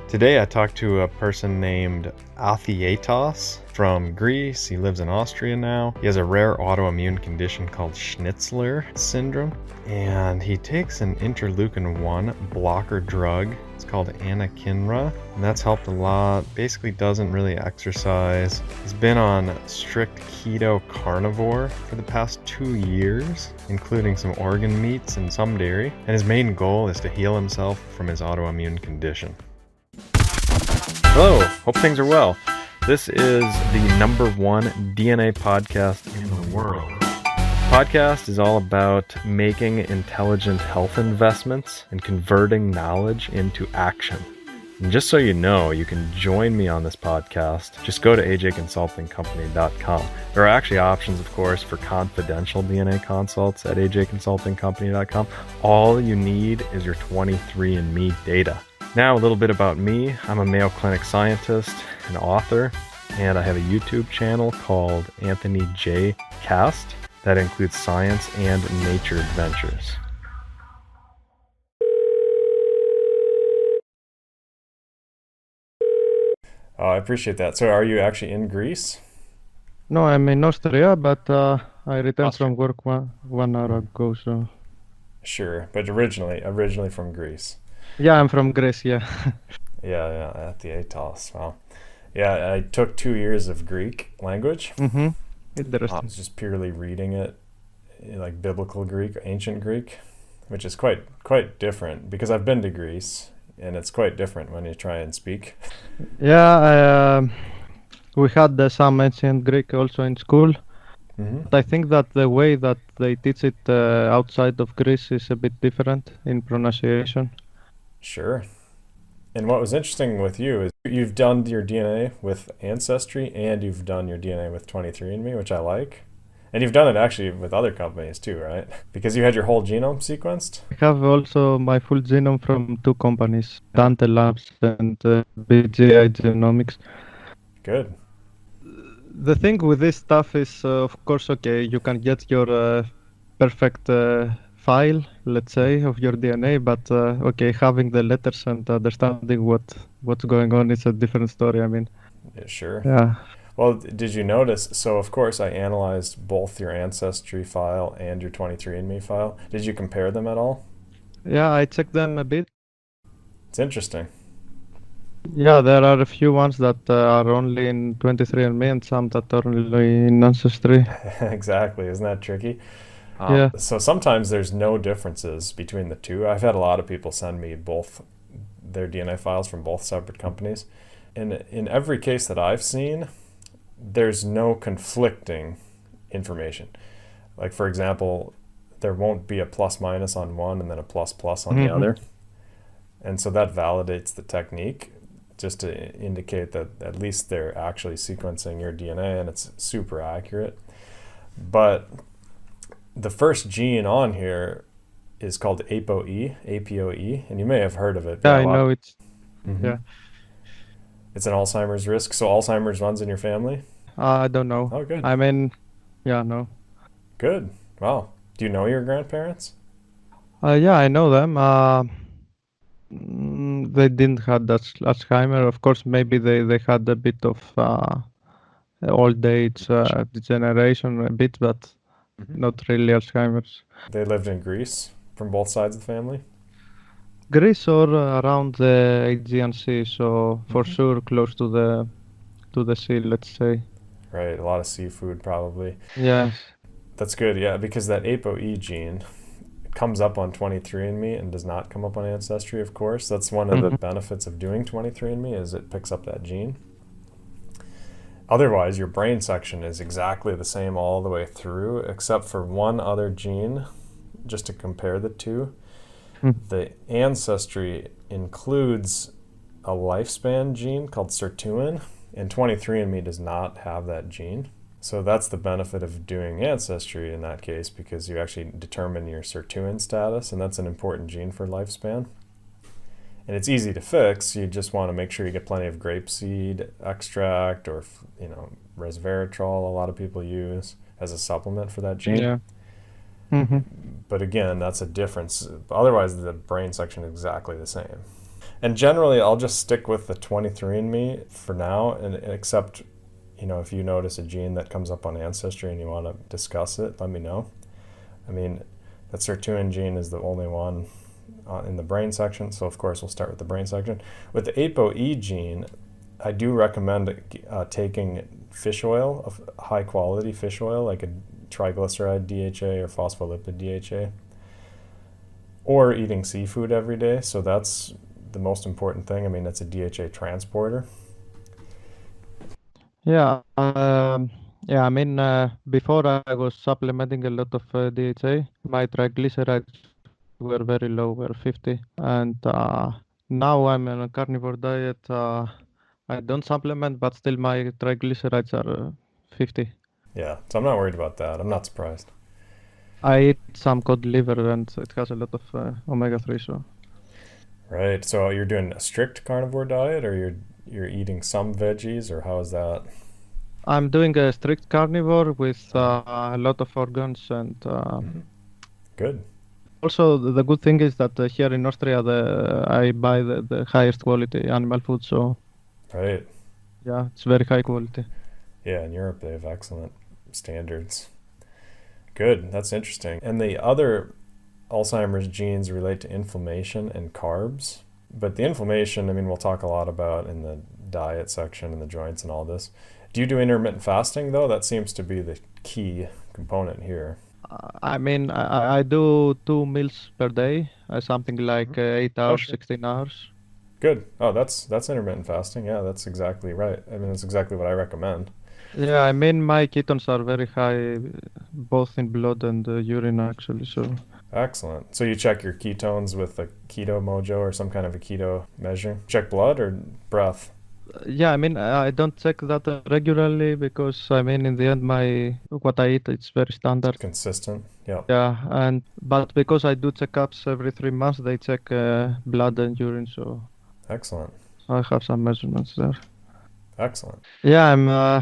Today I talked to a person named Atheatos from Greece. He lives in Austria now. He has a rare autoimmune condition called Schnitzler syndrome, and he takes an interleukin-1 blocker drug. It's called anakinra, and that's helped a lot. Basically doesn't really exercise. He's been on strict keto carnivore for the past 2 years, including some organ meats and some dairy, and his main goal is to heal himself from his autoimmune condition. Hello, hope things are well. This is the #1 DNA podcast in the world. Podcast is all about making intelligent health investments and converting knowledge into action. And just so you know, you can join me on this podcast. Just go to ajconsultingcompany.com. There are actually options, of course, for confidential DNA consults at ajconsultingcompany.com. All you need is your 23andMe data. Now a little bit about me. I'm a Mayo Clinic scientist and author, and I have a YouTube channel called Anthony J. Cast that includes science and nature adventures. Oh, I appreciate that. So are you actually in Greece? No, I'm in Austria, but I returned from work one hour ago, so... Sure, but originally from Greece. Yeah, I'm from Greece, yeah. Yeah, at the Atheatos. Wow. Yeah, I took 2 years of Greek language. Mm-hmm. I Interesting. was just purely reading it, like biblical Greek, ancient Greek, which is quite different because I've been to Greece, and it's quite different when you try and speak. Yeah, we had some ancient Greek also in school. Mm-hmm. But I think that the way that they teach it outside of Greece is a bit different in pronunciation. Sure. And what was interesting with you is you've done your DNA with Ancestry and you've done your DNA with 23andMe, which I like. And you've done it actually with other companies too, right? Because you had your whole genome sequenced? I have also my full genome from 2 companies, Dante Labs and BGI Genomics. Good. The thing with this stuff is, of course, okay, you can get your perfect file, let's say, of your DNA, but okay, having the letters and understanding what's going on is a different story. I mean, Yeah, sure. yeah. Well, did you notice? So, of course, I analyzed both your Ancestry file and your 23andMe file. Did you compare them at all? Yeah, I checked them a bit. It's interesting. Yeah, there are a few ones that are only in 23andMe and some that are only in Ancestry. Exactly. Isn't that tricky? Yeah. So sometimes there's no differences between the two. I've had a lot of people send me both their DNA files from both separate companies. And in every case that I've seen, there's no conflicting information. Like, for example, there won't be a plus minus on one and then a plus plus on the other. And so that validates the technique, just to indicate that at least they're actually sequencing your DNA and it's super accurate. But the first gene on here is called APOE, and you may have heard of it. Yeah, I know it. Mm-hmm. Yeah. It's an Alzheimer's risk. So Alzheimer's runs in your family? I don't know. Oh, good. I mean, yeah, no. Good. Wow. Do you know your grandparents? Yeah, I know them. They didn't have that Alzheimer. Of course, maybe they had a bit of old age degeneration, a bit, but not really Alzheimer's. They lived in Greece from both sides of the family? Greece or around the Aegean Sea, so for sure close to the sea, let's say. Right, a lot of seafood probably. Yes. That's good, yeah, because that ApoE gene comes up on 23andMe and does not come up on Ancestry, of course. That's one of the benefits of doing 23andMe is it picks up that gene. Otherwise, your brain section is exactly the same all the way through, except for one other gene, just to compare the two. The Ancestry includes a lifespan gene called Serotonin, and 23andMe does not have that gene. So that's the benefit of doing Ancestry in that case, because you actually determine your Serotonin status, and that's an important gene for lifespan. And it's easy to fix. You just want to make sure you get plenty of grapeseed extract or, resveratrol, a lot of people use as a supplement for that gene. Yeah. But again, that's a difference. Otherwise, the brain section is exactly the same. And generally, I'll just stick with the 23andMe for now, and except, if you notice a gene that comes up on Ancestry and you want to discuss it, let me know. I mean, that sirtuin gene is the only one in the brain section, so of course we'll start with the brain section. With the ApoE gene, I do recommend taking fish oil, high quality fish oil, like a triglyceride DHA or phospholipid DHA, or eating seafood every day. So that's the most important thing. I mean, it's a DHA transporter. Yeah, I mean, before I was supplementing a lot of DHA, my triglycerides were very low, were 50, and now I'm on a carnivore diet. I don't supplement, but still my triglycerides are 50. Yeah, so I'm not worried about that. I'm not surprised. I eat some cod liver, and it has a lot of omega-3, so. Right. So you're doing a strict carnivore diet, or you're eating some veggies, or how is that? I'm doing a strict carnivore with a lot of organs, and Good. also the good thing is that here in Austria, I buy the highest quality animal food, so Right. yeah, it's very high quality. Yeah, in Europe they have excellent standards. Good. That's interesting. And the other Alzheimer's genes relate to inflammation and carbs. But the inflammation, I mean, we'll talk a lot about in the diet section and the joints and all this. Do you do intermittent fasting, though? That seems to be the key component here. I mean, I do 2 meals per day, something like 8 hours, Okay. 16 hours. Good. Oh, that's intermittent fasting. Yeah, that's exactly right. I mean, that's exactly what I recommend. Yeah, I mean, my ketones are very high, both in blood and urine, actually, so. Excellent. So you check your ketones with a keto mojo or some kind of a keto measure? Check blood or breath? Yeah, I mean, I don't check that regularly because, I mean, in the end, what I eat, it's very standard. Consistent. Yeah. Yeah, but because I do checkups every 3 months, they check blood and urine, so Excellent. I have some measurements there. Excellent. Yeah,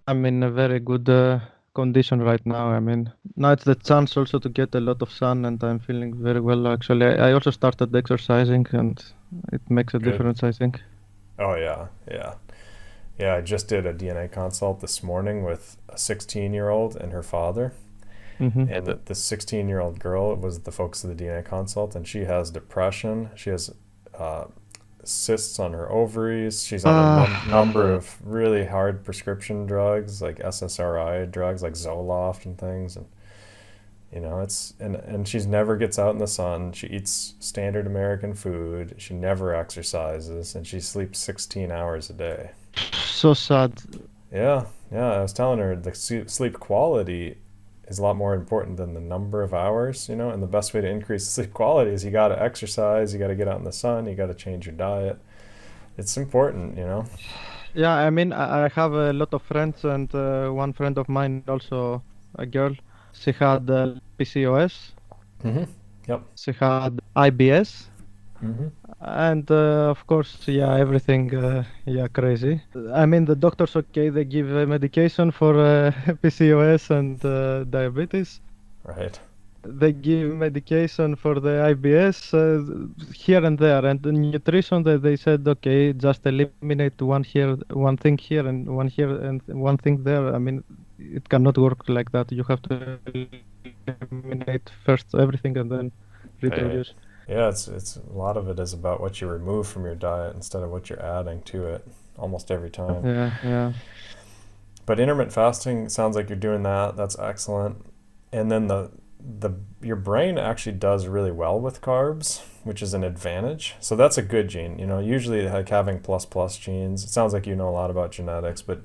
I'm in a very good condition right now. I mean, now it's the chance also to get a lot of sun, and I'm feeling very well, actually. I also started exercising, and it makes a Good. difference, I think. Oh, yeah. Yeah. Yeah, I just did a DNA consult this morning with a 16-year-old and her father. Mm-hmm. And the 16-year-old girl was the focus of the DNA consult, and she has depression. She has cysts on her ovaries. She's on a number of really hard prescription drugs, like SSRI drugs, like Zoloft and things. And and she never gets out in the sun. She eats standard American food. She never exercises, and she sleeps 16 hours a day. So sad. Yeah. I was telling her the sleep quality is a lot more important than the number of hours, and the best way to increase the sleep quality is you got to exercise, you got to get out in the sun, you got to change your diet. It's important. Yeah, I mean, I have a lot of friends, and one friend of mine, also a girl, she had PCOS, Mm-hmm. Yep. she had IBS, Mm-hmm. and of course, yeah, everything, crazy. I mean, the doctors, okay, they give medication for PCOS and diabetes. Right. They give medication for the IBS here and there, and the nutrition that they said, okay, just eliminate one thing here, and one here, and one thing there. I mean, it cannot work like that. You have to eliminate first everything and then reintroduce. Yeah, it's a lot of it is about what you remove from your diet instead of what you're adding to it almost every time. Yeah. But intermittent fasting sounds like you're doing that. That's excellent. And then your brain actually does really well with carbs, which is an advantage. So that's a good gene. Usually like having plus genes, it sounds like you know a lot about genetics, but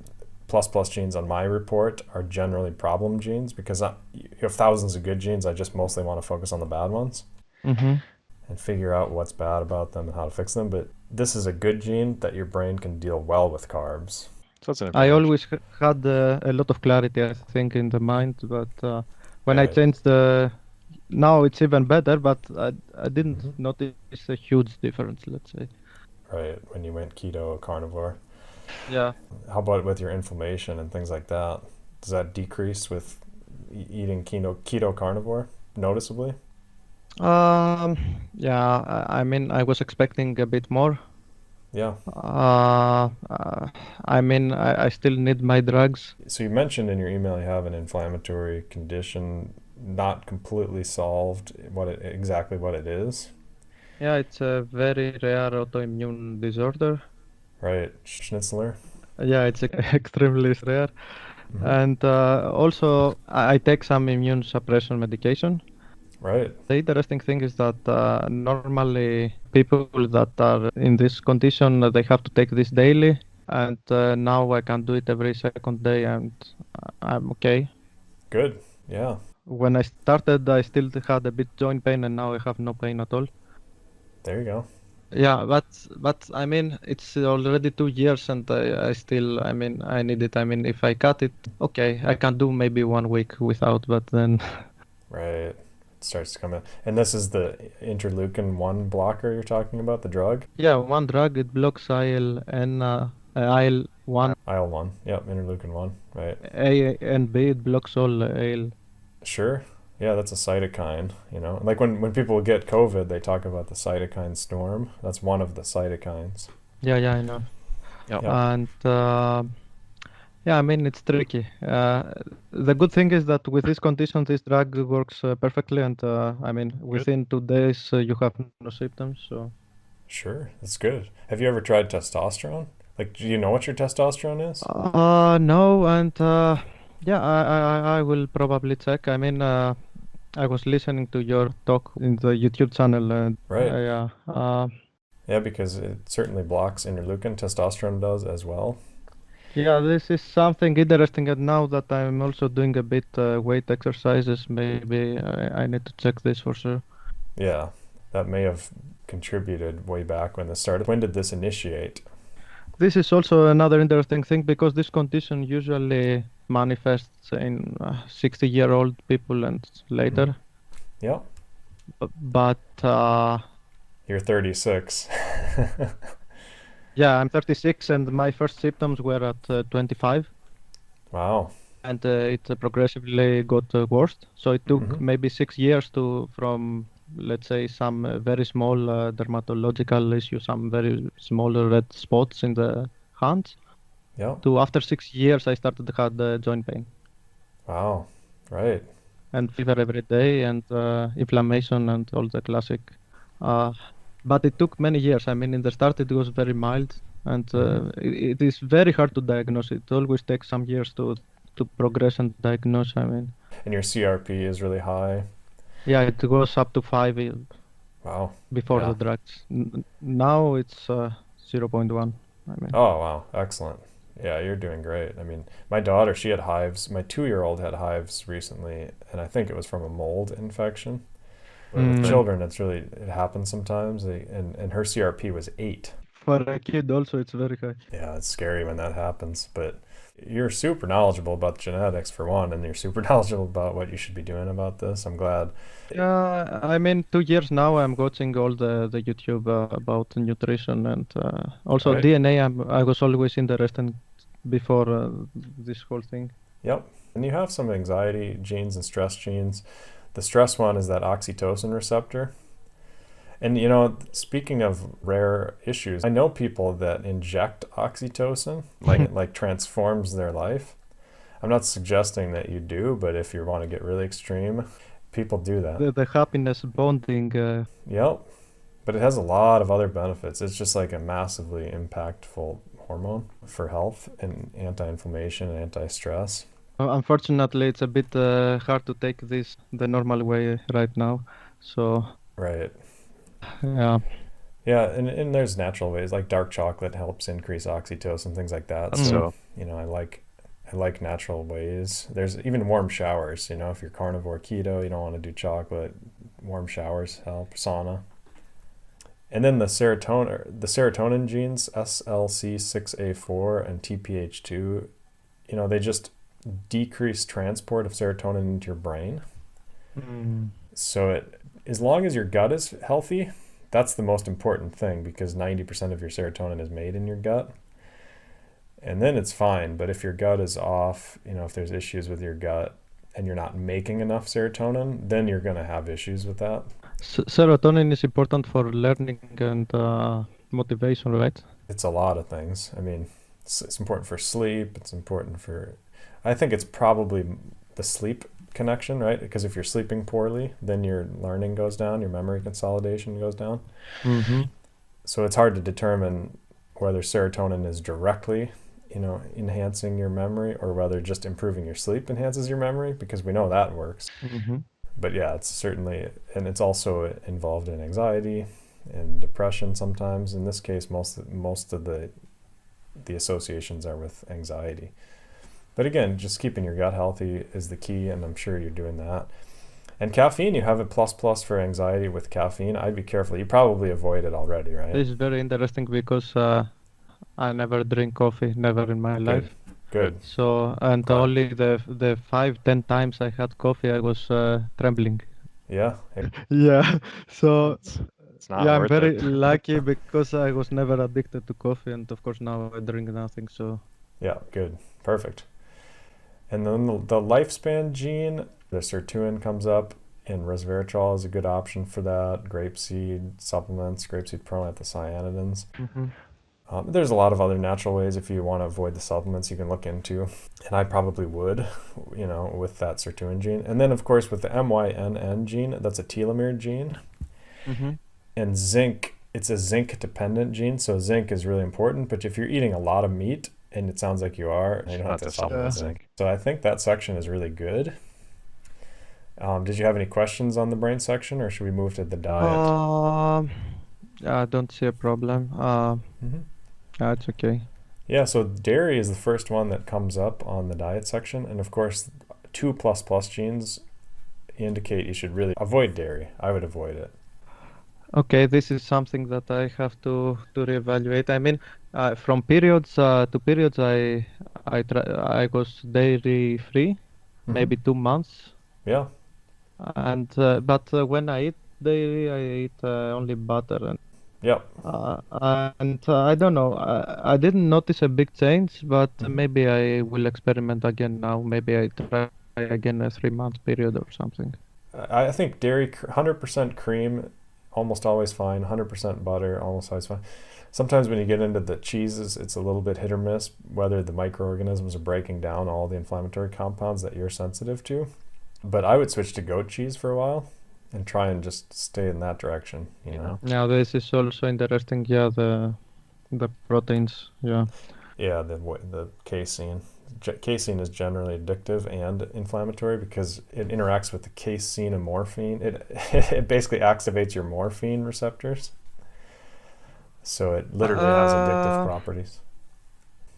plus genes on my report are generally problem genes because you have thousands of good genes. I just mostly want to focus on the bad ones. Mm-hmm. And figure out what's bad about them and how to fix them. But this is a good gene that your brain can deal well with carbs. So that's an advantage. I always had a lot of clarity, I think, in the mind, but when I Right. changed now it's even better, but I didn't notice a huge difference, let's say. Right, when you went keto carnivore. Yeah. How about with your inflammation and things like that? Does that decrease with eating keto carnivore noticeably? Um, yeah, I mean, I was expecting a bit more. Yeah. I mean, I still need my drugs. So you mentioned in your email you have an inflammatory condition, not completely solved exactly what it is. Yeah, it's a very rare autoimmune disorder. Right. Schnitzler. Yeah, it's extremely rare. Hmm. And also, I take some immune suppression medication. Right. The interesting thing is that normally people that are in this condition, they have to take this daily. And now I can do it every second day, and I'm okay. Good. Yeah. When I started, I still had a bit joint pain, and now I have no pain at all. There you go. Yeah, but I mean, it's already 2 years, and I still, I mean, I need it. I mean, if I cut it, okay, I can do maybe 1 week without, but then, Right. It starts to come in. And this is the interleukin 1 blocker you're talking about, the drug? yeah, one drug it blocks IL-1, IL-1. Yep, interleukin 1. Right. A and B. It blocks all AL. Sure. Yeah, that's a cytokine, you know. Like when people get COVID, they talk about the cytokine storm. That's one of the cytokines. Yeah, I know. Yep. Yep. And yeah, I mean, it's tricky. The good thing is that with this condition, this drug works perfectly, and I mean, within 2 days, you have no symptoms. So, Sure. That's good. Have you ever tried testosterone? Like, do you know what your testosterone is? no, and yeah, I will probably check. I mean, I was listening to your talk in the YouTube channel, and Right. yeah, Yeah, because it certainly blocks interleukin. Testosterone does as well. yeah, this is something interesting. And now that I'm also doing a bit weight exercises, maybe I need to check this for sure. Yeah, that may have contributed way back when this started. When did this initiate? This is also another interesting thing because this condition usually manifests in 60-year-old people and later. Yeah, But you're 36. yeah, I'm 36 and my first symptoms were at 25, Wow. and it progressively got worse. So it took Mhm. maybe 6 years from, let's say, some very small dermatological issue, some very small red spots in the hands, Yeah. to after 6 years I started to have the joint pain Wow. Right. and fever every day and inflammation and all the classic. Uh, but it took many years. I mean, in the start it was very mild, and it is very hard to diagnose. It always takes some years to progress and diagnose. I mean, And your CRP is really high. yeah, it goes up to 5 Wow. before Yeah. the drugs. Now it's 0.1. I mean, Oh, wow. Excellent. Yeah, you're doing great. I mean, my daughter, she had hives. My 2-year-old had hives recently, and I think it was from a mold infection. But with Mm. children, it happens sometimes. And her CRP was 8. for a kid also it's very high. Yeah, it's scary when that happens. But you're super knowledgeable about genetics for one, and you're super knowledgeable about what you should be doing about this. I'm glad. Yeah, I mean, 2 years now I'm watching all the YouTube about nutrition and also Right. DNA. I was always interested before this whole thing. Yep. And you have some anxiety genes and stress genes. The stress one is that oxytocin receptor. And you know, speaking of rare issues, I know people that inject oxytocin, like transforms their life. I'm not suggesting that you do, but if you want to get really extreme, people do that. The happiness bonding. Yep. But it has a lot of other benefits. It's just like a massively impactful hormone for health and anti-inflammation and anti-stress. Unfortunately, it's a bit hard to take this the normal way right now. So Right. yeah, Yeah, and there's natural ways like dark chocolate helps increase oxytocin, things like that. So, you know, I like natural ways. There's even warm showers, you know, if you're carnivore keto, you don't want to do chocolate, warm showers help, sauna. And then the serotonin genes, SLC6A4 and TPH2, you know, they just decrease transport of serotonin into your brain. So as long as your gut is healthy, that's the most important thing because 90% of your serotonin is made in your gut. And then it's fine. But if your gut is off, you know, if there's issues with your gut and you're not making enough serotonin, then you're going to have issues with that. Serotonin is important for learning and motivation, right? It's a lot of things. I mean, it's important for sleep. It's important for, I think it's probably the sleep connection, right? Because if you're sleeping poorly, then your learning goes down, your memory consolidation goes down. Mm-hmm. So it's hard to determine whether serotonin is directly, enhancing your memory, or whether just improving your sleep enhances your memory, because we know that works. Mm-hmm. But yeah, it's certainly, and it's also involved in anxiety and depression sometimes. In this case, most of the associations are with anxiety. But again, just keeping your gut healthy is the key, and I'm sure you're doing that. And caffeine, you have a plus for anxiety with caffeine. I'd be careful. You probably avoid it already, right? This is very interesting because I never drink coffee, never in my life. Good. So, and Glad. only the 5-10 times I had coffee, I was trembling. Yeah. Yeah. So, It's not I'm worth very it. lucky because I was never addicted to coffee, and of course now I drink nothing. So, Yeah, good. Perfect. And then the lifespan gene, the sirtuin comes up, and resveratrol is a good option for that. Grapeseed supplements, grapeseed proanthocyanidins. mm-hmm. There's a lot of other natural ways if you want to avoid the supplements you can look into. And I probably would, with that sirtuin gene. And then, of course, with the MYNN gene, that's a telomere gene. Mm-hmm. And zinc, it's a zinc-dependent gene, so zinc is really important. But if you're eating a lot of meat, and it sounds like you are, you don't have to supplement zinc. So I think that section is really good. Did you have any questions on the brain section, or should we move to the diet? I don't see a problem. It's okay. Yeah, so dairy is the first one that comes up on the diet section. And of course, 2++ genes indicate you should really avoid dairy. I would avoid it. Okay, this is something that I have to reevaluate. I mean, from periods to periods, I was dairy free, maybe 2 months. Yeah. And but when I eat dairy, I eat only butter and. Yep. And I don't know. I didn't notice a big change, but maybe I will experiment again now. Maybe I try again a 3-month period or something. I think dairy, 100% cream, almost always fine. 100% butter, almost always fine. Sometimes when you get into the cheeses, it's a little bit hit or miss whether the microorganisms are breaking down all the inflammatory compounds that you're sensitive to. But I would switch to goat cheese for a while and try and just stay in that direction, Now this is also interesting. Yeah, the proteins. Yeah. Yeah, the casein. Casein is generally addictive and inflammatory because it interacts with the casein and morphine. It basically activates your morphine receptors. So it literally has addictive properties.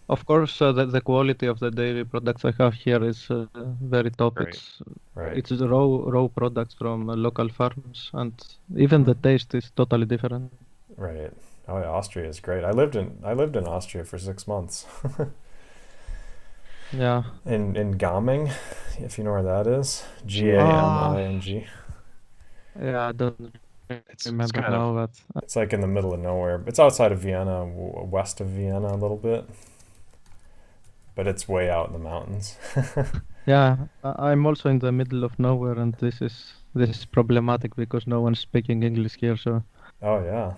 Of course, the quality of the dairy products I have here is very top. Right. It's the raw products from local farms, and even the taste is totally different. Right. Oh yeah, Austria is great. I lived in Austria for 6 months. Yeah. In Gaming, if you know where that is. Gaming. Yeah, I don't remember now, but it's like in the middle of nowhere. It's outside of Vienna, west of Vienna a little bit. But it's way out in the mountains. Yeah, I'm also in the middle of nowhere, and this is problematic because no one's speaking English here. So. Oh yeah.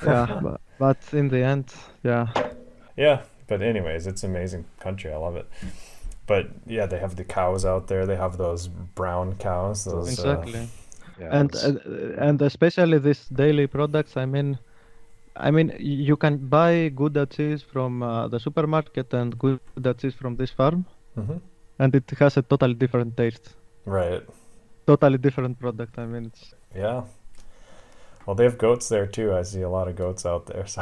Yeah, but in the end, yeah. Yeah, but anyways, it's an amazing country. I love it. But yeah, they have the cows out there. They have those brown cows. Exactly. And especially these daily products. I mean, you can buy Gouda cheese from the supermarket and Gouda cheese from this farm, and it has a totally different taste. Right. Totally different product. I mean, it's. Yeah. Well, they have goats there too. I see a lot of goats out there. So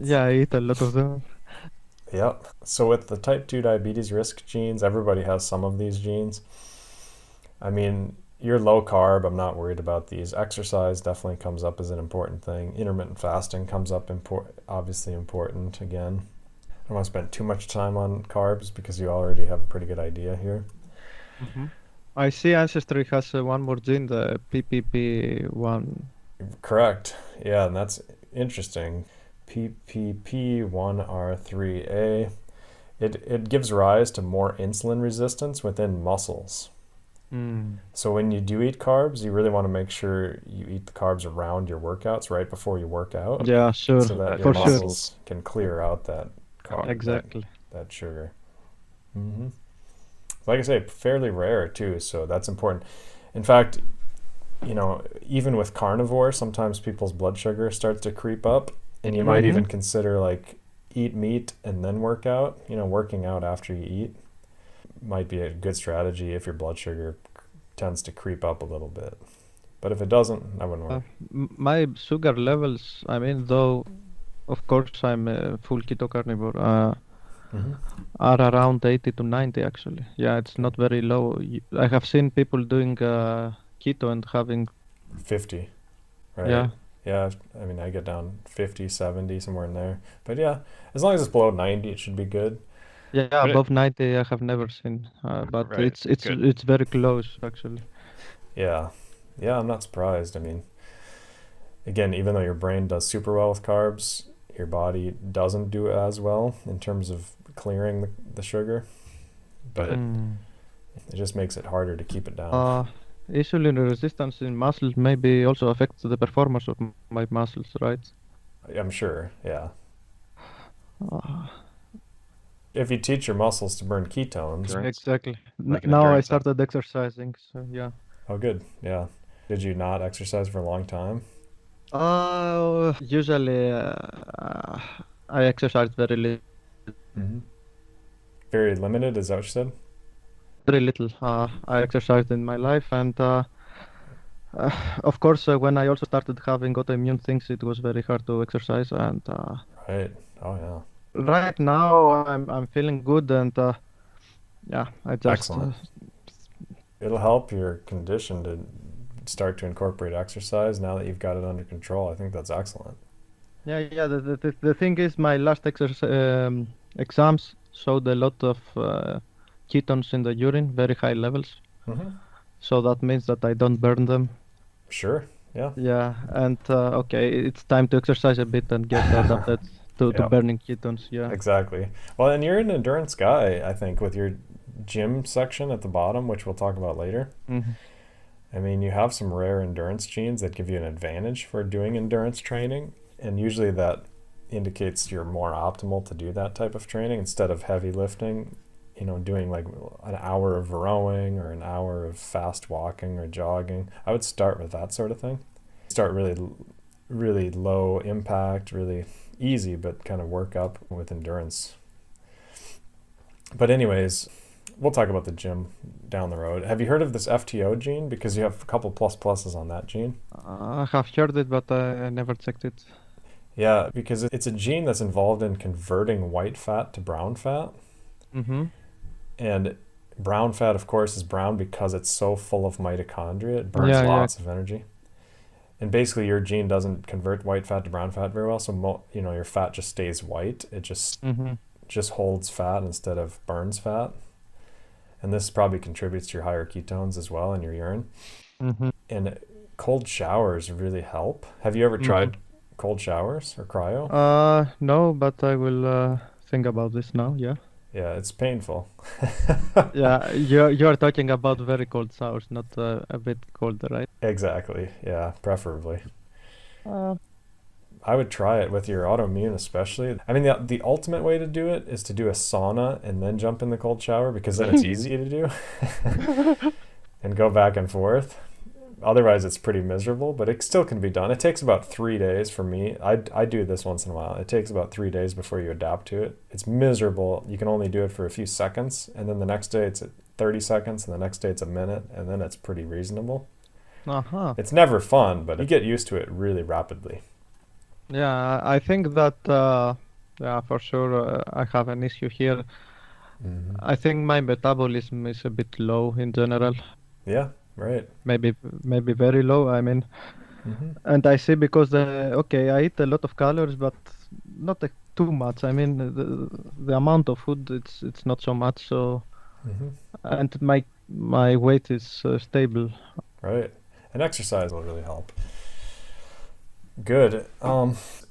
Yeah, I eat a lot of them. Yep. So with the type 2 diabetes risk genes, everybody has some of these genes. I mean, you're low carb. I'm not worried about these. Exercise definitely comes up as an important thing. Intermittent fasting comes up obviously important again. I don't want to spend too much time on carbs because you already have a pretty good idea here. I see Ancestry has one more gene, the PPP1. Correct. Yeah, and that's interesting. PPP1R3A. It gives rise to more insulin resistance within muscles. So when you do eat carbs, you really want to make sure you eat the carbs around your workouts right before you work out, Yeah, sure, so that your for sure. muscles can clear out that Exactly. that sugar. Like I say, fairly rare too, so that's important. In fact, even with carnivore, sometimes people's blood sugar starts to creep up, and you might even consider like eat meat and then work out. Working out after you eat might be a good strategy if your blood sugar tends to creep up a little bit. But if it doesn't, I wouldn't worry. My sugar levels, though, of course, I'm a full keto carnivore, are around 80 to 90 actually. Yeah, it's not very low. I have seen people doing keto and having 50, right? Yeah. Yeah, I mean, I get down 50, 70, somewhere in there. But yeah, as long as it's below 90, it should be good. Yeah, above 90 I have never seen, but Right, it's very close actually. Yeah, I'm not surprised. I mean, again, even though your brain does super well with carbs, your body doesn't do as well in terms of clearing the sugar, but it just makes it harder to keep it down. Insulin resistance in muscles maybe also affects the performance of my muscles, right? I'm sure, yeah. If you teach your muscles to burn ketones. Exactly. Like an Now I endurance started exercising, so yeah. Oh, good. Yeah. Did you not exercise for a long time? Usually I exercise very little. Very limited, is that what you said? Very little. I exercised in my life, and of course, when I also started having autoimmune things, it was very hard to exercise. And Right. Oh, yeah. right now, I'm feeling good, and yeah, I just Excellent. It'll help your condition to start to incorporate exercise now that you've got it under control. I think that's excellent. yeah. The thing is, my last exams showed a lot of ketones in the urine, very high levels. So that means that I don't burn them. Sure. Yeah. Yeah, and okay, it's time to exercise a bit and get adapted to burning ketones. Yeah. Exactly. Well, and you're an endurance guy, I think, with your gym section at the bottom, which we'll talk about later. I mean, you have some rare endurance genes that give you an advantage for doing endurance training, and usually that indicates you're more optimal to do that type of training instead of heavy lifting, doing like an hour of rowing or an hour of fast walking or jogging. I would start with that sort of thing. Start really low impact, really easy, but kind of work up with endurance. But anyways, we'll talk about the gym down the road. Have you heard of this FTO gene? Because you have a couple pluses on that gene. I have heard it, but I never checked it. Yeah, because it's a gene that's involved in converting white fat to brown fat. And brown fat, of course, is brown because it's so full of mitochondria. It burns lots of energy. And basically, your gene doesn't convert white fat to brown fat very well. So, your fat just stays white. It just holds fat instead of burns fat. And this probably contributes to your higher ketones as well in your urine. And cold showers really help. Have you ever tried cold showers or cryo? No, but I will think about this now. Yeah. Yeah, it's painful. Yeah, you are talking about very cold showers, not a bit colder, right? Exactly. Yeah, preferably. I would try it with your autoimmune especially. I mean, the ultimate way to do it is to do a sauna and then jump in the cold shower, because then it's easy to do and go back and forth. Otherwise, it's pretty miserable, but it still can be done. It takes about 3 days for me. I do this once in a while. It takes about 3 days before you adapt to it. It's miserable. You can only do it for a few seconds, and then the next day it's at 30 seconds, and the next day it's a minute, and then it's pretty reasonable. It's never fun, but you get used to it really rapidly. Yeah, I think that, yeah, for sure, I have an issue here. I think my metabolism is a bit low in general. Yeah, right. Maybe very low, I mean. And I see because, okay, I eat a lot of calories, but not too much. I mean, the amount of food, it's not so much, so... And my weight is stable. Right. And exercise will really help. Good.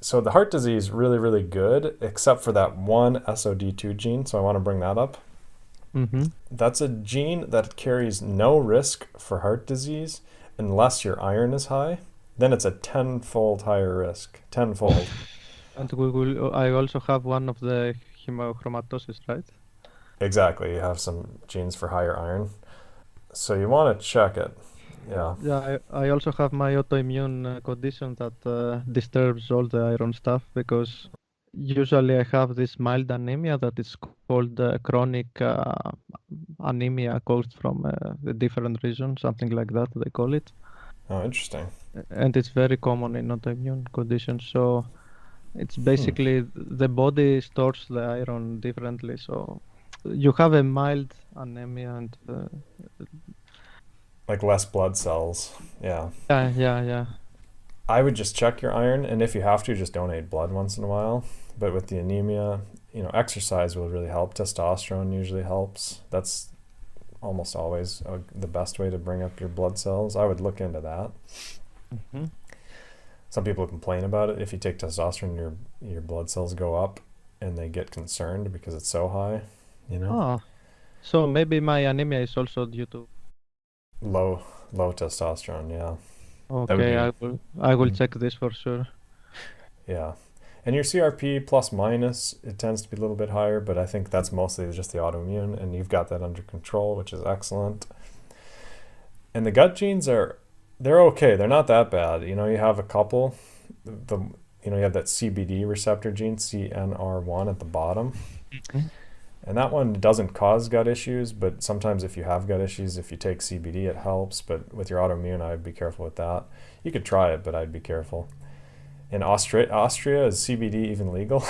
So the heart disease really, really good, except for that one SOD2 gene. So I want to bring that up. Mm-hmm. That's a gene that carries no risk for heart disease unless your iron is high. Then it's a tenfold higher risk. Tenfold. And I also have one of the hemochromatosis, right? Exactly. You have some genes for higher iron. So you want to check it. Yeah. Yeah, I also have my autoimmune condition that disturbs all the iron stuff because usually I have this mild anemia that is called chronic anemia caused from a different reason, something like that they call it. Oh, interesting. And it's very common in autoimmune conditions. So it's basically the body stores the iron differently. So you have a mild anemia and Like less blood cells. Yeah. yeah. I would just check your iron, and if you have to, just donate blood once in a while. But with the anemia, exercise will really help. Testosterone usually helps. That's almost always the best way to bring up your blood cells. I would look into that. Mm-hmm. Some people complain about it. If you take testosterone, your blood cells go up, and they get concerned because it's so high. Oh, so maybe my anemia is also due to. Low testosterone. Yeah. Okay, I will check this for sure. Yeah. And your CRP plus minus, it tends to be a little bit higher, but I think that's mostly just the autoimmune, and you've got that under control, which is excellent. And the gut genes they're okay. They're not that bad. You have a couple. You have that CBD receptor gene, CNR1 at the bottom. Mm-hmm. And that one doesn't cause gut issues, but sometimes if you have gut issues, if you take CBD, it helps. But with your autoimmune, I'd be careful with that. You could try it, but I'd be careful. In Austria, is CBD even legal?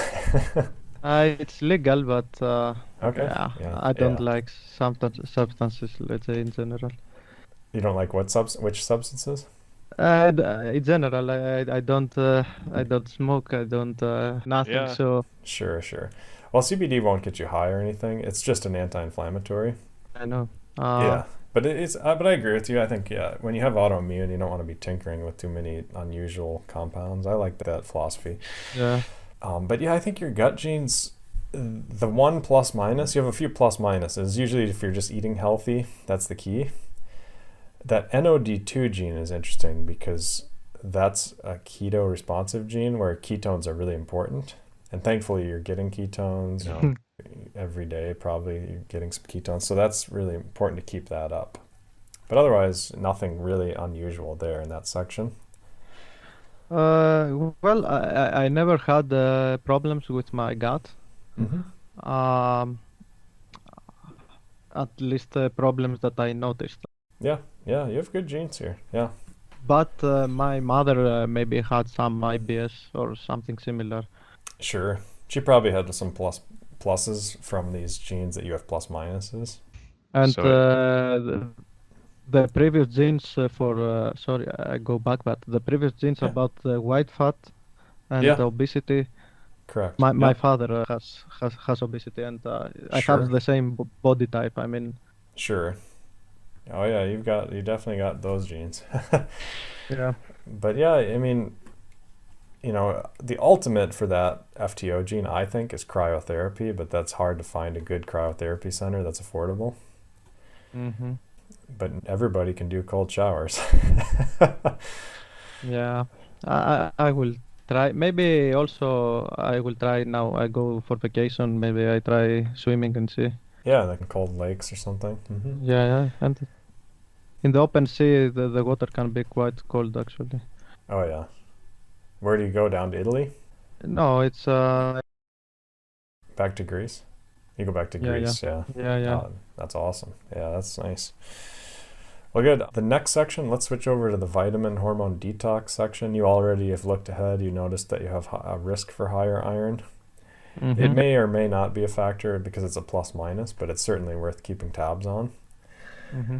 It's legal, but okay. Yeah, I don't like substances, let's say, in general. You don't like which substances? In general, I don't smoke, I don't nothing. Yeah. So Sure. Well, CBD won't get you high or anything. It's just an anti-inflammatory. I know. Yeah, but but I agree with you. I think when you have autoimmune, you don't want to be tinkering with too many unusual compounds. I like that philosophy. Yeah. But yeah, I think your gut genes, the one plus minus, you have a few plus minuses. Usually, if you're just eating healthy, that's the key. That NOD2 gene is interesting because that's a keto responsive gene where ketones are really important. And thankfully, you're getting ketones every day. Probably you're getting some ketones, so that's really important to keep that up. But otherwise, nothing really unusual there in that section. Well, I never had problems with my gut. Mm-hmm. At least problems that I noticed. Yeah, you have good genes here. Yeah. But my mother maybe had some IBS or something similar. Sure. She probably had some pluses from these genes that you have plus minuses. And the previous genes sorry, I go back, but the previous genes about the white fat and obesity. Correct. My father has obesity, and I have the same body type. I mean. Sure. Oh yeah, you definitely got those genes. Yeah. But yeah, I mean, the ultimate for that FTO gene, I think, is cryotherapy, but that's hard to find a good cryotherapy center that's affordable. Mm-hmm. But everybody can do cold showers. Yeah, I will try. Maybe also I will try now. I go for vacation. Maybe I try swimming and see. Yeah, like cold lakes or something. Mm-hmm. Yeah, and in the open sea, the water can be quite cold actually. Oh yeah. Where do you go, down to Italy? No, it's back to Greece. You go back to Greece, yeah. Yeah. That's awesome. Yeah, that's nice. Well, good. The next section, let's switch over to the vitamin hormone detox section. You already have looked ahead. You noticed that you have a risk for higher iron. Mm-hmm. It may or may not be a factor because it's a plus minus, but it's certainly worth keeping tabs on. Mm-hmm.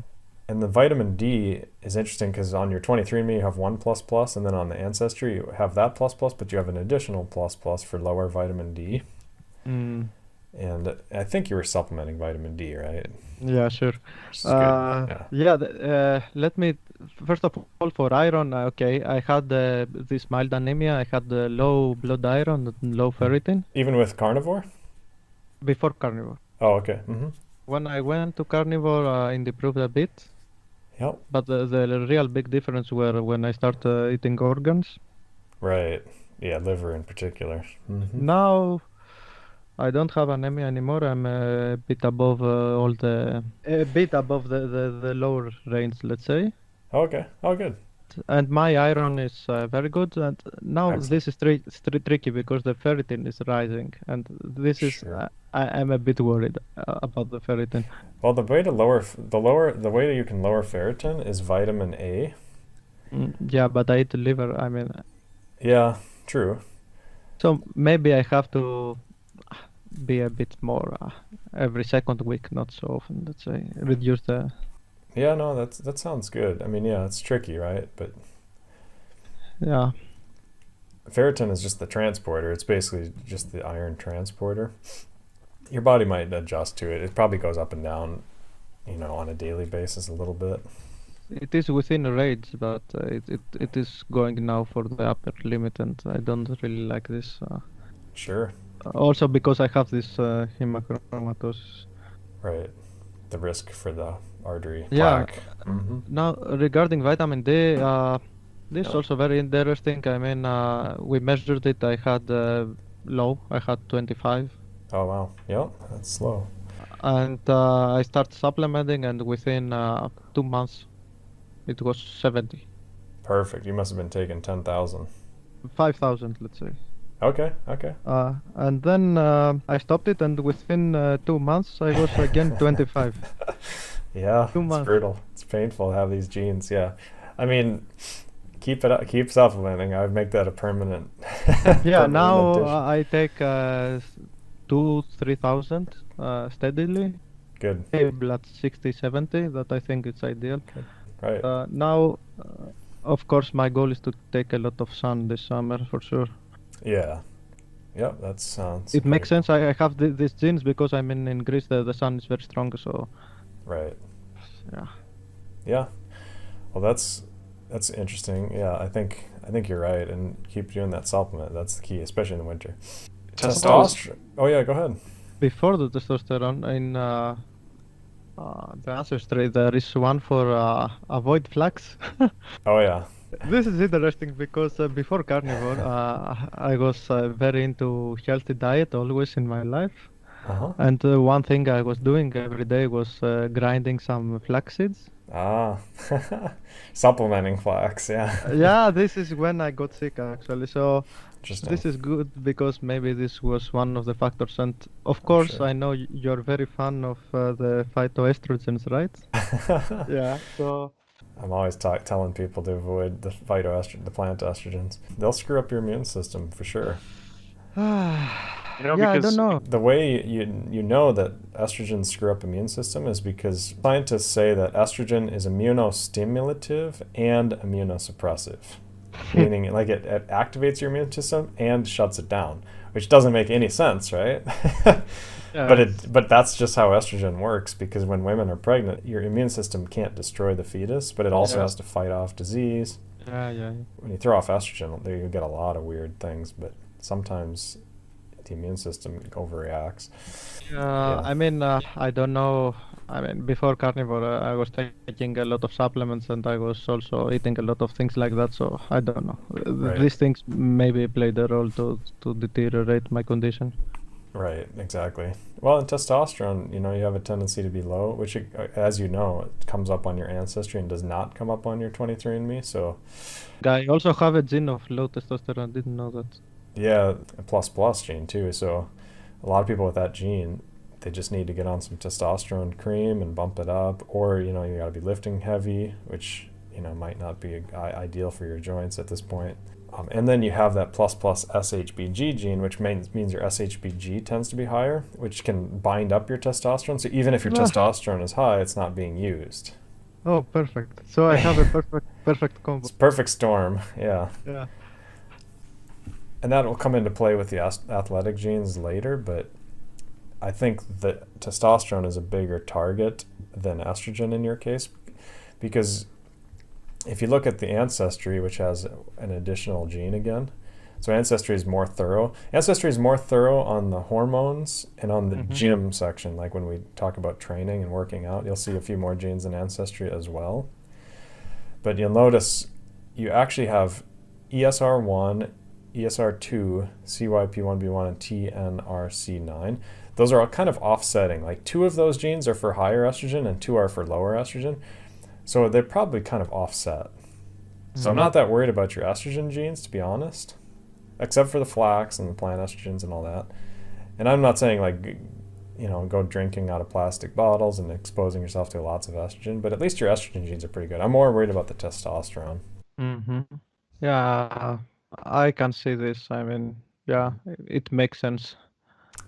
And the vitamin D is interesting because on your 23andMe you have 1++, and then on the Ancestry you have that ++, but you have an additional ++ for lower vitamin D. Mm. And I think you were supplementing vitamin D, right? Yeah, sure. Yeah. Let me first of all for iron. Okay, I had this mild anemia. I had low blood iron and low ferritin. Even with carnivore? Before carnivore. Oh, okay. Mm-hmm. When I went to carnivore, it improved a bit, Yep. but the real big difference were when I started eating organs. Right. Yeah, liver in particular. Mm-hmm. Now I don't have anemia anymore. I'm a bit above a bit above the lower range, let's say. Okay. Oh, good. And my iron is very good. And now Excellent. this is tricky because the ferritin is rising, and this is Sure. I'm a bit worried about the ferritin. Well, the way that you can lower ferritin is vitamin A. Yeah, but I eat liver. I mean, Yeah, true. so maybe I have to be a bit more every second week, not so often. Let's say reduce the. Yeah, no, that sounds good. I mean, yeah, it's tricky, right? But Yeah. ferritin is just the transporter. It's basically just the iron transporter. Your body might adjust to it. It probably goes up and down, on a daily basis a little bit. It is within range, but it is going now for the upper limit, and I don't really like this. Sure. Also because I have this hemochromatosis. Right. The risk for the artery Yeah. plaque. Mm-hmm. Now regarding vitamin D, this is also very interesting. I mean, we measured it. I had low. I had 25, Oh, wow. Yep, that's slow. and I started supplementing, and within 2 months, it was 70, Perfect. You must have been taking 10,000. 5,000, let's say. Okay. And then I stopped it, and within 2 months, I was again 25. Yeah, Two it's months. brutal. It's painful to have these genes. Yeah. I mean, keep it up, keep supplementing. I would make that a permanent Yeah, permanent now addition. I take 2-3,000 steadily, Good. stable at 60-70. That I think is ideal. Right. Now, of course, my goal is to take a lot of sun this summer for sure. Yeah. Yep, that sounds It makes great. sense. I have these genes because I'm in Greece. The sun is very strong, so Right. yeah. Yeah. Well, that's interesting. Yeah, I think you're right, and keep doing that supplement. That's the key, especially in the winter. Testosterone. Oh yeah, go ahead. Before the testosterone in the ancestry, there is one for avoid flax. Oh yeah. This is interesting because before carnivore, I was very into healthy diet always in my life. Uh-huh. And one thing I was doing every day was grinding some flax seeds. Ah. Supplementing flax, yeah. Yeah, this is when I got sick actually. So Interesting. this is good because maybe this was one of the factors. And of course, Sure. I know you're very fan of the phytoestrogens, right? Yeah. So I'm always telling people to avoid the the plant estrogens. They'll screw up your immune system for sure. yeah, I don't Because know. The way you know that estrogens screw up immune system is because scientists say that estrogen is immunostimulative and immunosuppressive, meaning like it activates your immune system and shuts it down, which doesn't make any sense, right? Yeah, But that's just how estrogen works, because when women are pregnant, your immune system can't destroy the fetus, but it also Yeah. has to fight off disease. yeah. When you throw off estrogen, there you get a lot of weird things, but sometimes the immune system overreacts. Yeah. I mean, I don't know. I mean, before carnivore, I was taking a lot of supplements and I was also eating a lot of things like that. So I don't know. Right. These things maybe played a role to deteriorate my condition. Right, exactly. Well, in testosterone, you have a tendency to be low, which, as you know, it comes up on your ancestry and does not come up on your 23andMe. So, I also have a gene of low testosterone. Didn't know that. yeah, a plus gene too. So, a lot of people with that gene, they just need to get on some testosterone cream and bump it up, or you got to be lifting heavy, which might not be ideal for your joints at this point. And then you have that plus SHBG gene, which means your SHBG tends to be higher, which can bind up your testosterone. So even if your Ah. testosterone is high, it's not being used. Oh, perfect. So I have a perfect combo. It's a perfect storm, yeah. Yeah. And that will come into play with the athletic genes later, but I think that testosterone is a bigger target than estrogen in your case, because if you look at the ancestry, which has an additional gene again, So Ancestry is more thorough. Ancestry is more thorough on the hormones and on the gym section. Like when we talk about training and working out, you'll see a few more genes in Ancestry as well. But you'll notice you actually have ESR1, ESR2, CYP1B1, and TNRC9. Those are all kind of offsetting. Like 2 of those genes are for higher estrogen and 2 are for lower estrogen. So they're probably kind of offset. So I'm not that worried about your estrogen genes, to be honest, except for the flax and the plant estrogens and all that. And I'm not saying like, go drinking out of plastic bottles and exposing yourself to lots of estrogen, but at least your estrogen genes are pretty good. I'm more worried about the testosterone. Yeah, I can see this. I mean, yeah, it makes sense.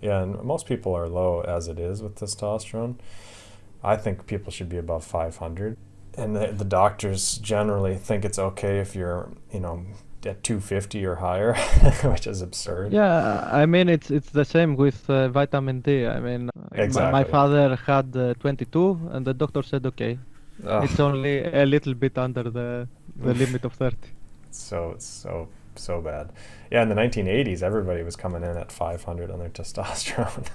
Yeah, and most people are low as it is with testosterone. I think people should be above 500. And the doctors generally think it's okay if you're, at 250 or higher, which is absurd. Yeah, I mean, it's the same with vitamin D. I mean, Exactly. my father had 22, and the doctor said, okay, it's only a little bit under the limit of 30. So it's so bad. Yeah, in the 1980s, everybody was coming in at 500 on their testosterone.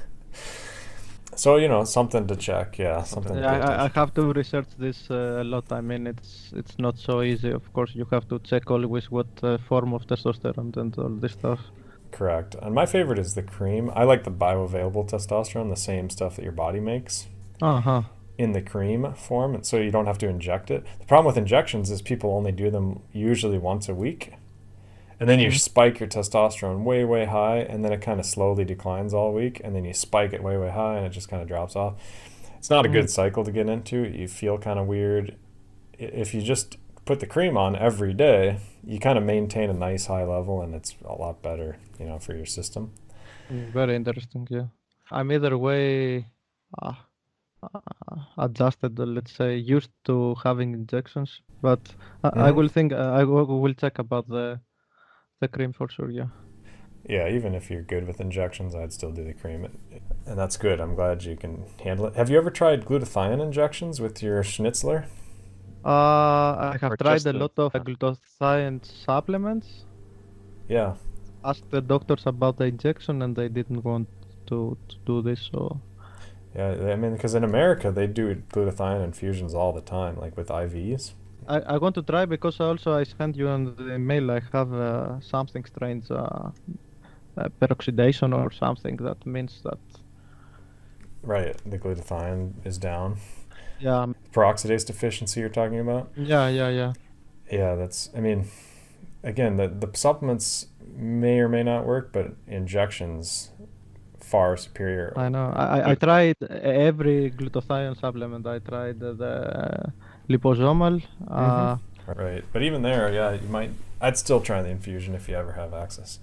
So, something to check. Yeah, something. I have to research this a lot. I mean, it's not so easy. Of course, you have to check always what form of testosterone and all this stuff. Correct. And my favorite is the cream. I like the bioavailable testosterone, the same stuff that your body makes. In the cream form, and so you don't have to inject it. The problem with injections is people only do them usually once a week. And then you spike your testosterone way, way high, and then it kind of slowly declines all week, and then you spike it way, way high, and it just kind of drops off. It's not a good cycle to get into. You feel kind of weird. If you just put the cream on every day, you kind of maintain a nice high level, and it's a lot better, for your system. Very interesting, yeah. I'm either way adjusted, let's say, used to having injections, but I will think, I will check about the cream for sure, yeah. Yeah, even if you're good with injections, I'd still do the cream. And that's good. I'm glad you can handle it. Have you ever tried glutathione injections with your Schnitzler? I have tried a lot of glutathione supplements. Yeah. Asked the doctors about the injection and they didn't want to do this, so... Yeah, I mean, because in America, they do glutathione infusions all the time, like with IVs. I want to try because I sent you on the email. I have something strange, peroxidation or something. That means that. Right, the glutathione is down. Yeah. Peroxidase deficiency you're talking about? Yeah. Yeah, that's. I mean, again, the supplements may or may not work, but injections far superior. I know. I tried every glutathione supplement. I tried the liposomal. Right, but even there, yeah, I'd still try the infusion if you ever have access.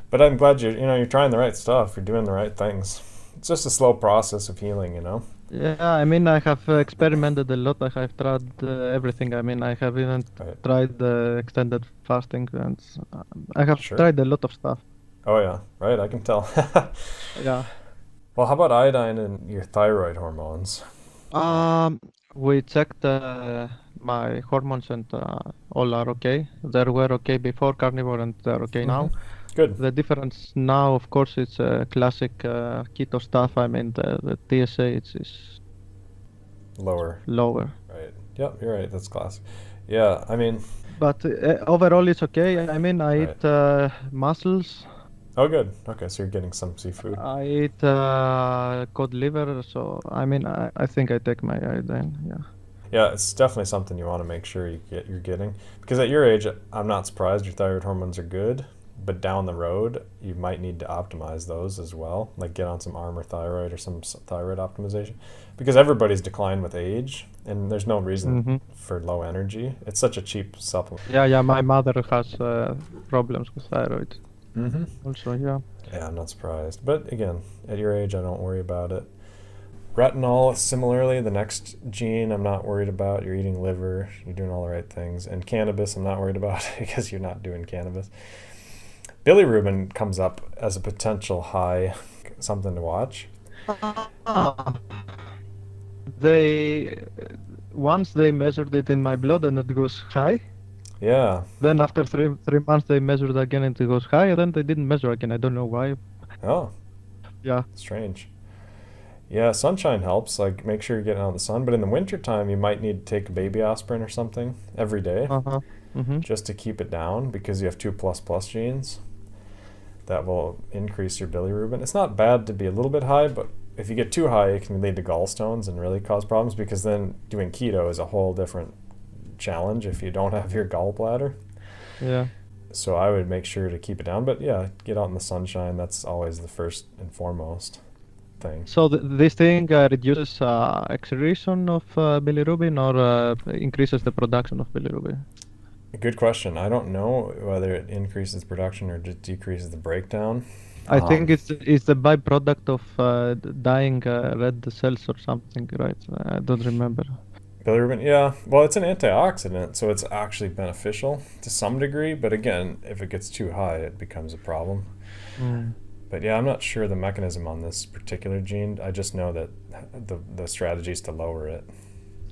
But I'm glad you're trying the right stuff. You're doing the right things. It's just a slow process of healing, Yeah, I mean, I have experimented a lot. I have tried everything. I mean, I have even tried the extended fasting, and I have tried a lot of stuff. Oh yeah, right. I can tell. Yeah. Well, how about iodine and your thyroid hormones? We checked my hormones and all are okay. They were okay before carnivore and they're okay now. Good. The difference now, of course, it's classic keto stuff. I mean, the TSA is lower. Right. Yep, you're right. That's classic. Yeah, I mean. But overall, it's okay. I mean, I eat mussels. Oh, good. Okay, so you're getting some seafood. I eat cod liver, so I mean, I think I take my iodine. Yeah. Yeah, it's definitely something you want to make sure you're getting, because at your age, I'm not surprised your thyroid hormones are good, but down the road, you might need to optimize those as well, like get on some Armour thyroid or some thyroid optimization, because everybody's declined with age, and there's no reason for low energy. It's such a cheap supplement. Yeah. My mother has problems with thyroid. Also, yeah. Yeah, I'm not surprised. But again, at your age, I don't worry about it. Retinol, similarly, the next gene I'm not worried about. You're eating liver, you're doing all the right things. And cannabis, I'm not worried about because you're not doing cannabis. Bilirubin comes up as a potential high, something to watch. Once they measured it in my blood and it goes high. Yeah. Then after three months they measured again and it was high, and then they didn't measure again. I don't know why. Oh, Yeah. strange. Yeah, sunshine helps. Like, make sure you're getting out in the sun. But in the wintertime, you might need to take a baby aspirin or something every day Uh-huh. Mm-hmm. just to keep it down because you have 2++ genes that will increase your bilirubin. It's not bad to be a little bit high, but if you get too high, it can lead to gallstones and really cause problems because then doing keto is a whole different challenge if you don't have your gallbladder. Yeah. So I would make sure to keep it down. But yeah, get out in the sunshine. That's always the first and foremost thing. So this thing reduces excretion of bilirubin or increases the production of bilirubin? Good question. I don't know whether it increases production or just decreases the breakdown. I think it's the byproduct of dying red cells or something, right? I don't remember. Bilirubin, yeah. Well, it's an antioxidant, so it's actually beneficial to some degree. But again, if it gets too high, it becomes a problem. But yeah, I'm not sure the mechanism on this particular gene. I just know that the strategy is to lower it.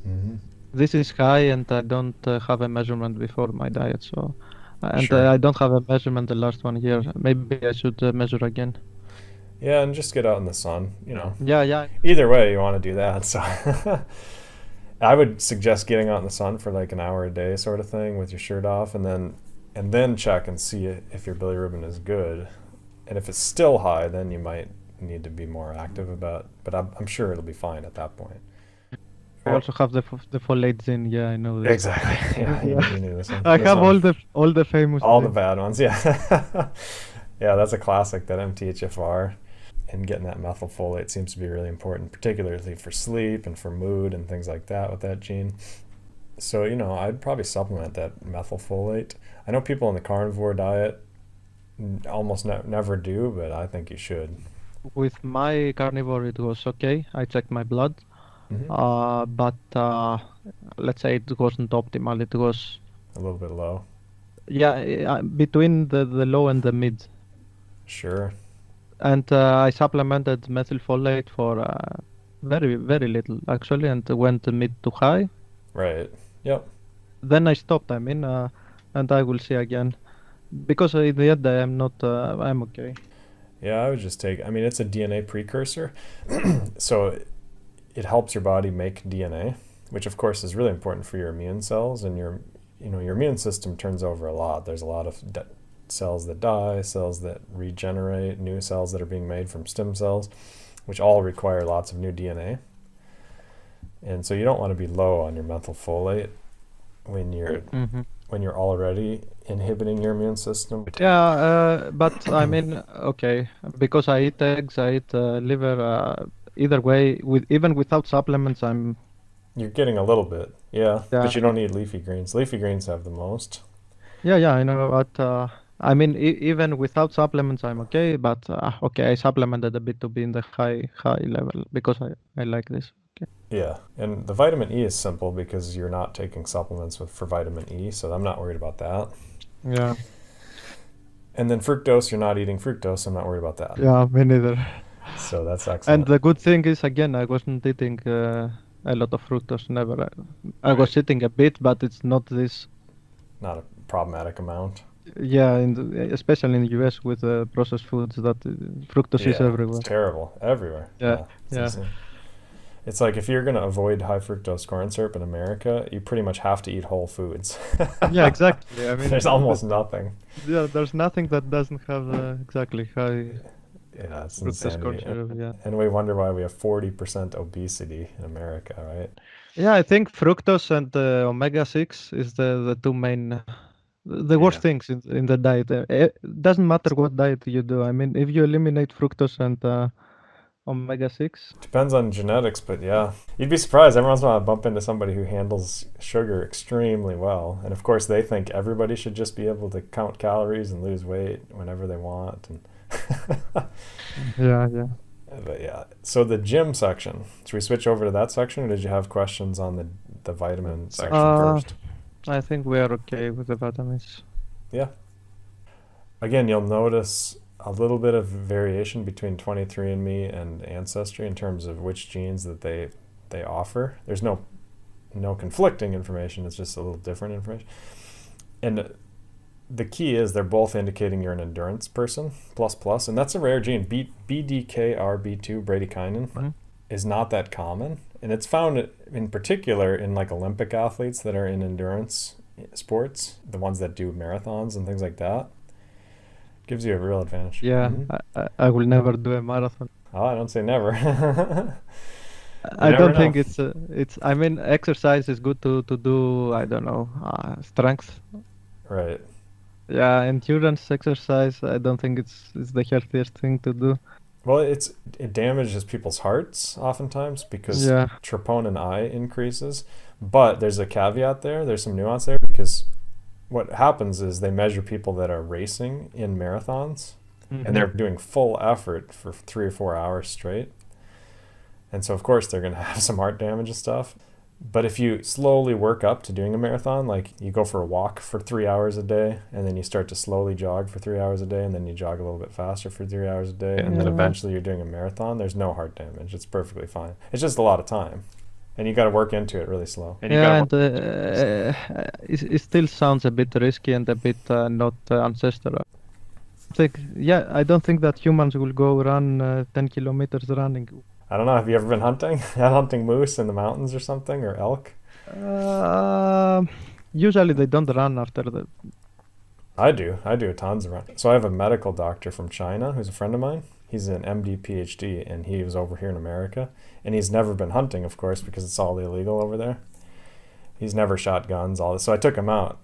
Mm-hmm. This is high, and I don't have a measurement before my diet, so and Sure. I don't have a measurement the last 1 year. Maybe I should measure again. Yeah, and just get out in the sun, you know. Yeah. Either way, you want to do that. So I would suggest getting out in the sun for like an hour a day sort of thing with your shirt off and then check and see if your bilirubin is good. And if it's still high, then you might need to be more active about, but I'm sure it'll be fine at that point. I also have the folate gene. Yeah, I know this. Exactly. Yeah, you knew this one. I This have one. all the famous. All the genes. bad ones, yeah. Yeah, that's a classic, that MTHFR. And getting that methylfolate seems to be really important, particularly for sleep and for mood and things like that with that gene. So, I'd probably supplement that methylfolate. I know people in the carnivore diet almost never do, but I think you should. With my carnivore, it was okay. I checked my blood, Mm-hmm. but let's say it wasn't optimal. It was A little bit low. between the low and the mid. Sure. And I supplemented methylfolate for very, very little actually, and went mid to high. Right. Yep. Then I stopped. And I will see again, because in the end I'm not. I'm okay. Yeah, I would just take, it's a DNA precursor. So it helps your body make DNA, which of course is really important for your immune cells, and your immune system turns over a lot. There's a lot of cells that die, cells that regenerate, new cells that are being made from stem cells, which all require lots of new DNA. And so you don't want to be low on your methylfolate when you're already inhibiting your immune system. Yeah, but okay, because I eat eggs, I eat liver. Either way, even without supplements, You're getting a little bit, yeah. Yeah. But you don't need leafy greens. Leafy greens have the most. Yeah, I know. But even without supplements, I'm okay. But okay, I supplemented a bit to be in the high level because I like this. Okay. Yeah, and the vitamin E is simple because you're not taking supplements for vitamin E, so I'm not worried about that. Yeah. And then fructose, you're not eating fructose, I'm not worried about that. Yeah, me neither. So that's And excellent. the good thing is, again, I wasn't eating a lot of fructose. Never. I was eating a bit, but it's not this. Not a problematic amount. Yeah, especially in the US with processed foods, that fructose is everywhere. It's terrible. Everywhere. Yeah, It's yeah. insane. It's like if you're going to avoid high fructose corn syrup in America, you pretty much have to eat whole foods. Yeah, exactly. There's almost nothing. Yeah, there's nothing that doesn't have exactly high Yeah, it's fructose corn insanity. syrup. Yeah. And we wonder why we have 40% obesity in America, right? Yeah, I think fructose and omega-6 is the two main, the worst Yeah. things in the diet. It doesn't matter what diet you do. If you eliminate fructose and omega-6. Depends on genetics, but yeah. You'd be surprised. Every once in a while I bump into somebody who handles sugar extremely well. And of course they think everybody should just be able to count calories and lose weight whenever they want. And Yeah. but yeah. So the gym section. Should we switch over to that section, or did you have questions on the vitamin section first? I think we are okay with the vitamins. Yeah. Again, you'll notice a little bit of variation between 23andMe and Ancestry in terms of which genes that they offer. There's no conflicting information, it's just a little different information. And the key is they're both indicating you're an endurance person, plus, and that's a rare gene. BDKRB2, bradykinin, is not that common. And it's found in particular in like Olympic athletes that are in endurance sports, the ones that do marathons and things like that. Gives you a real advantage. Yeah, I will never do a marathon. Oh, I don't say never. I don't think it's I mean, exercise is good to do, I don't know, strength. Right. Yeah, endurance exercise, I don't think it's the healthiest thing to do. Well, it damages people's hearts oftentimes because troponin I increases. But there's a caveat there. There's some nuance there because what happens is they measure people that are racing in marathons and they're doing full effort for 3 or 4 hours straight. And so, of course, they're going to have some heart damage and stuff. But if you slowly work up to doing a marathon, like you go for a walk for 3 hours a day, and then you start to slowly jog for 3 hours a day, and then you jog a little bit faster for 3 hours a day, and then eventually you're doing a marathon, there's no heart damage. It's perfectly fine. It's just a lot of time. And you got to work into it really slow. And it still sounds a bit risky and a bit not ancestral. I don't think that humans will go run 10 kilometers running. I don't know. Have you ever been hunting? Hunting moose in the mountains or something, or elk? Usually they don't run after that. I do tons of running. So I have a medical doctor from China who's a friend of mine. He's an MD, PhD, and he was over here in America. And he's never been hunting, of course, because it's all illegal over there. He's never shot guns, all this. So I took him out.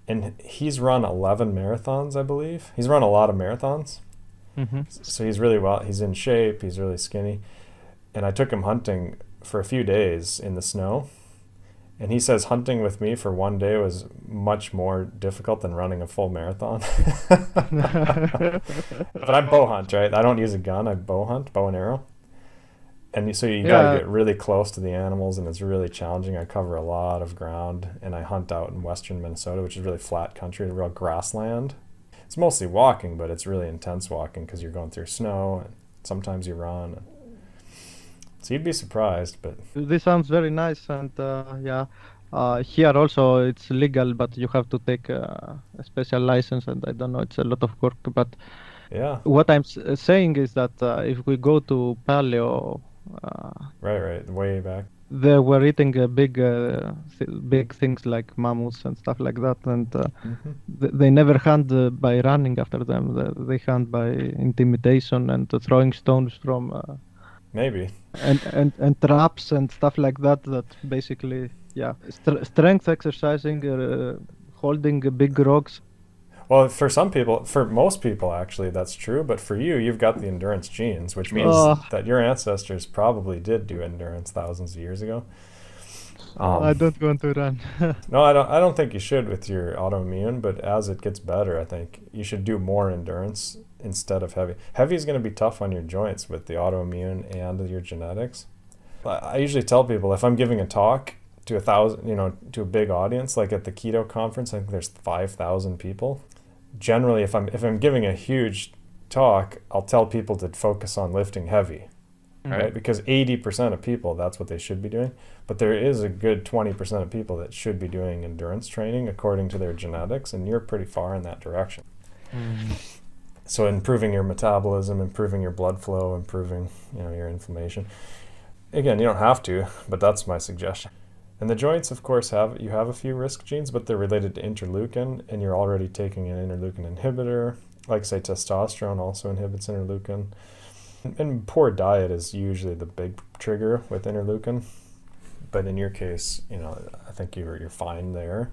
And he's run 11 marathons, I believe. He's run a lot of marathons. So he's really well. He's in shape. He's really skinny. And I took him hunting for a few days in the snow. And he says hunting with me for one day was much more difficult than running a full marathon. But I bow hunt, right? I don't use a gun. I bow hunt, bow and arrow. And so you got to get really close to the animals, and it's really challenging. I cover a lot of ground, and I hunt out in western Minnesota, which is really flat country, real grassland. It's mostly walking, but it's really intense walking because you're going through snow, and sometimes you run. So you'd be surprised, but... This sounds very nice, and here also it's legal, but you have to take a special license, and I don't know, it's a lot of work, but what I'm saying is that if we go to paleo... Right, way back. They were eating big things like mammoths and stuff like that, and they never hunt by running after them. They hunt by intimidation and throwing stones from... Maybe. And traps and stuff like that. That basically, strength exercising, holding big rocks. Well, for most people, actually, that's true. But for you, you've got the endurance genes, which means that your ancestors probably did do endurance thousands of years ago. I don't want to run. No, I don't think you should with your autoimmune. But as it gets better, I think you should do more endurance instead of heavy. Heavy is going to be tough on your joints with the autoimmune and your genetics. I usually tell people if I'm giving a talk to 1,000, to a big audience, like at the keto conference, I think there's 5,000 people. Generally, if I'm giving a huge talk, I'll tell people to focus on lifting heavy, right? Because 80% of people, that's what they should be doing. But there is a good 20% of people that should be doing endurance training according to their genetics, and you're pretty far in that direction. So improving your metabolism, improving your blood flow, improving your inflammation. Again, you don't have to, but that's my suggestion. And the joints, of course, have a few risk genes, but they're related to interleukin, and you're already taking an interleukin inhibitor. Like, say, testosterone also inhibits interleukin. And poor diet is usually the big trigger with interleukin. But in your case, I think you're fine there.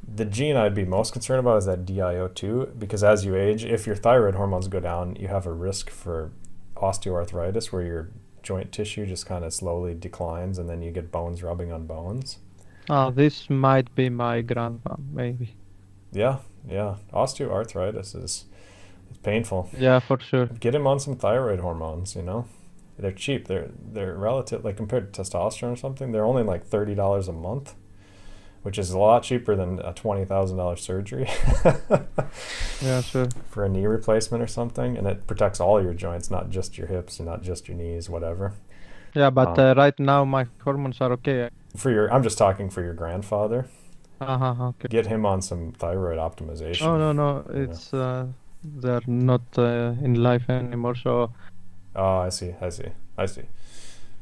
The gene I'd be most concerned about is that DIO2, because as you age, if your thyroid hormones go down, you have a risk for osteoarthritis, where your joint tissue just kind of slowly declines, and then you get bones rubbing on bones. This might be my grandpa, maybe. Yeah. Osteoarthritis is painful. Yeah, for sure. Get him on some thyroid hormones, They're cheap. They're relative, like compared to testosterone or something, they're only like $30 a month, which is a lot cheaper than a $20,000 surgery. Yeah, sure. For a knee replacement or something, and it protects all your joints, not just your hips and not just your knees, whatever. Yeah, but right now my hormones are okay. I'm just talking for your grandfather. Okay. Get him on some thyroid optimization. Oh, no, you know. it's they're not in life anymore, so Oh, I see.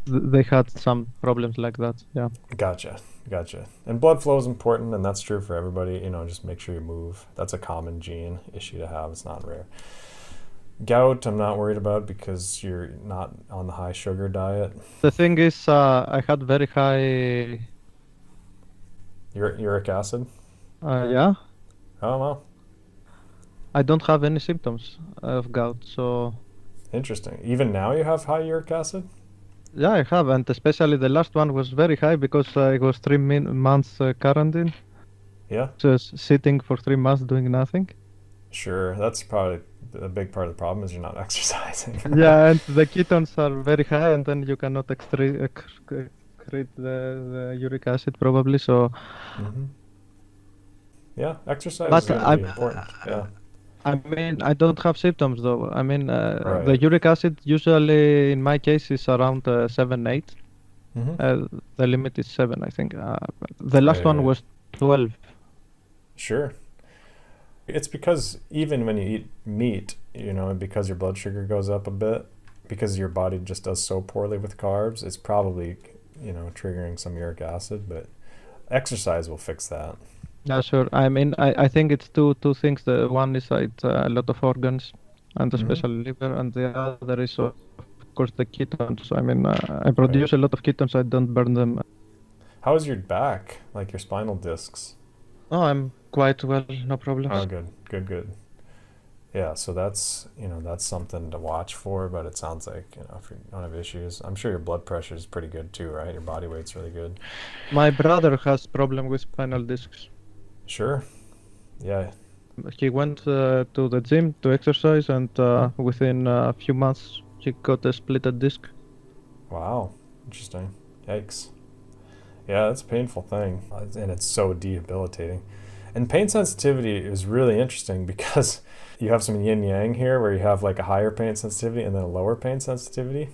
they had some problems like that. Yeah. Gotcha. And blood flow is important, and that's true for everybody. Just make sure you move. That's a common gene issue to have. It's not rare. Gout, I'm not worried about because you're not on the high sugar diet. The thing is, I had very high. Uric acid? Yeah. Oh, well. I don't have any symptoms of gout, so. Interesting. Even now you have high uric acid? Yeah, I have, and especially the last one was very high because it was 3 months quarantine. Yeah. Just sitting for 3 months doing nothing. Sure, that's probably a big part of the problem is you're not exercising. Yeah, and the ketones are very high, and then you cannot excrete the uric acid probably. So. Mm-hmm. Yeah, exercise But is going to be important. Yeah. I mean, I don't have symptoms though. I mean, Right. the uric acid usually, in my case, is around 7, 8. Mm-hmm. The limit is 7, I think. The last one was 12. Sure. It's because even when you eat meat, because your blood sugar goes up a bit, because your body just does so poorly with carbs, it's probably, triggering some uric acid, but exercise will fix that. Yeah, sure. I mean, I think it's two things. The one is a lot of organs, and especially liver, and the other is, of course, the ketones. I mean, I produce a lot of ketones. I don't burn them. How is your back, like your spinal discs? Oh, I'm quite well, no problems. Oh, good. Yeah, so that's something to watch for, but it sounds like, if you don't have issues, I'm sure your blood pressure is pretty good too, right? Your body weight's really good. My brother has problem with spinal discs. Sure. Yeah. He went to the gym to exercise, and within a few months he got a splitted disc. Wow, interesting. Yikes. Yeah, that's a painful thing, and it's so debilitating. And pain sensitivity is really interesting because you have some yin yang here where you have like a higher pain sensitivity and then a lower pain sensitivity.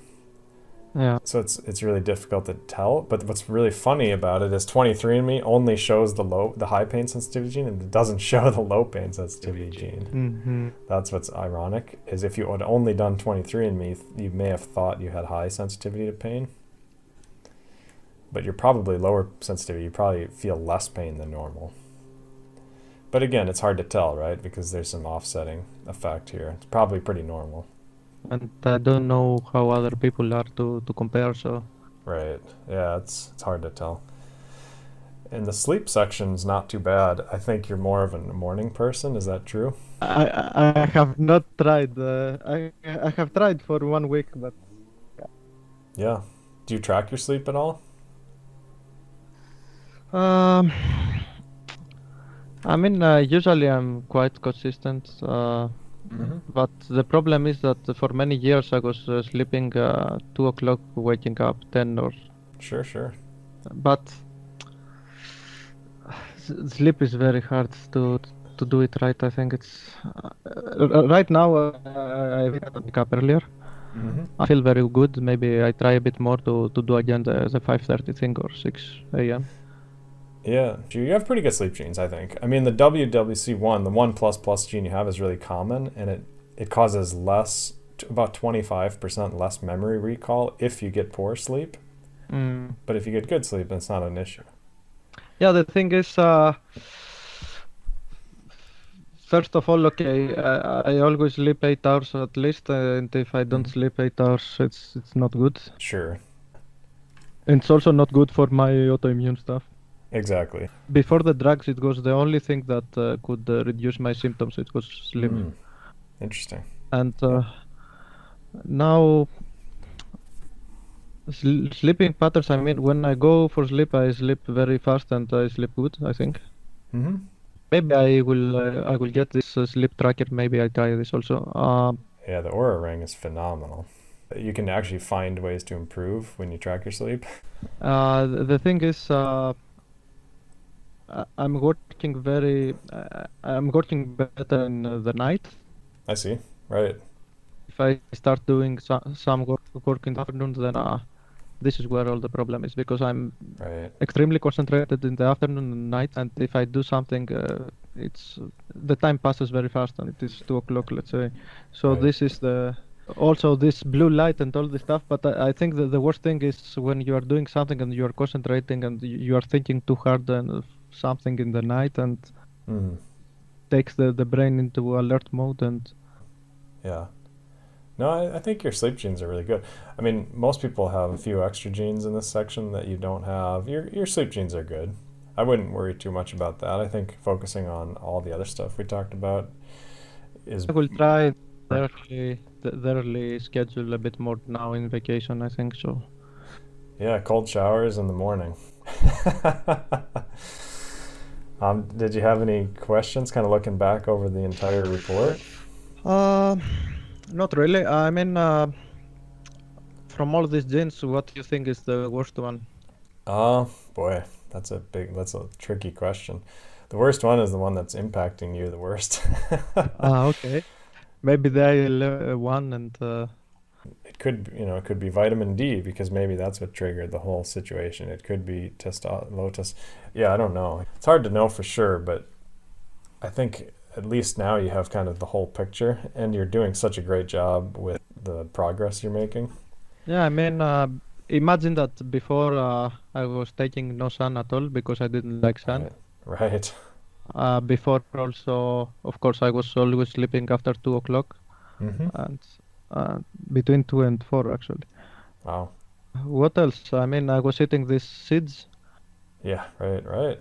Yeah. So it's really difficult to tell. But what's really funny about it is 23andMe only shows the high pain sensitivity gene, and it doesn't show the low pain sensitivity gene. Mm-hmm. That's what's ironic, is if you had only done 23andMe, you may have thought you had high sensitivity to pain. But you're probably lower sensitivity. You probably feel less pain than normal. But again, it's hard to tell, right? Because there's some offsetting effect here. It's probably pretty normal. And I don't know how other people are to compare, so. Right. Yeah, it's hard to tell. And the sleep section's not too bad. I think you're more of a morning person. Is that true? I have not tried. I have tried for 1 week, but. Yeah. Do you track your sleep at all? I mean, usually I'm quite consistent, but the problem is that for many years I was sleeping 2 o'clock, waking up 10 or. Sure. But sleep is very hard to do it right. I think it's right now. I wake up earlier. I feel very good. Maybe I try a bit more to do again the 5:30 thing or 6 a.m. Yeah, you have pretty good sleep genes, I think. I mean, the WWC1, the 1++ gene you have is really common, and it causes about 25% less memory recall if you get poor sleep. But if you get good sleep, it's not an issue. Yeah, the thing is, first of all, okay, I always sleep 8 hours at least, and if I don't sleep 8 hours, it's not good. Sure. And it's also not good for my autoimmune stuff. Exactly. Before the drugs, it was the only thing that could reduce my symptoms. It was sleep. Interesting. And now, sleeping patterns. I mean, when I go for sleep, I sleep very fast and I sleep good, I think. Maybe I will get this sleep tracker. Maybe I try this also. Yeah, the Aura Ring is phenomenal. You can actually find ways to improve when you track your sleep. The thing is, I'm working better in the night. I see. Right. If I start doing some work in the afternoon, then this is where all the problem is, because I'm Right. extremely concentrated in the afternoon and night, and if I do something, it's the time passes very fast, and it is 2 o'clock, let's say. So Right. this is also this blue light and all this stuff. But I think that the worst thing is when you are doing something and you are concentrating and you are thinking too hard and something in the night, and Mm. takes the brain into alert mode. And Yeah. No, I think your sleep genes are really good. I mean, most people have a few extra genes in this section that you don't have. Your sleep genes are good. I wouldn't worry too much about that. I think focusing on all the other stuff we talked about is I will try the early schedule a bit more now in vacation, I think so. yeah, cold showers in the morning. Did you have any questions kind of looking back over the entire report? Not really. I mean, from all these genes, what do you think is the worst one? Boy, that's a tricky question. The worst one is the one that's impacting you the worst. Okay. Maybe the IL-1 and It could be vitamin D, because maybe that's what triggered the whole situation. It could be low test. Yeah, I don't know. It's hard to know for sure, but I think at least now you have kind of the whole picture, and you're doing such a great job with the progress you're making. yeah, I mean, imagine that before I was taking no sun at all because I didn't like sun. Right. Before also, of course, I was always sleeping after 2 o'clock, Mm-hmm. and between 2 and 4 actually. Wow. What else? I mean, I was eating these seeds. Yeah, right.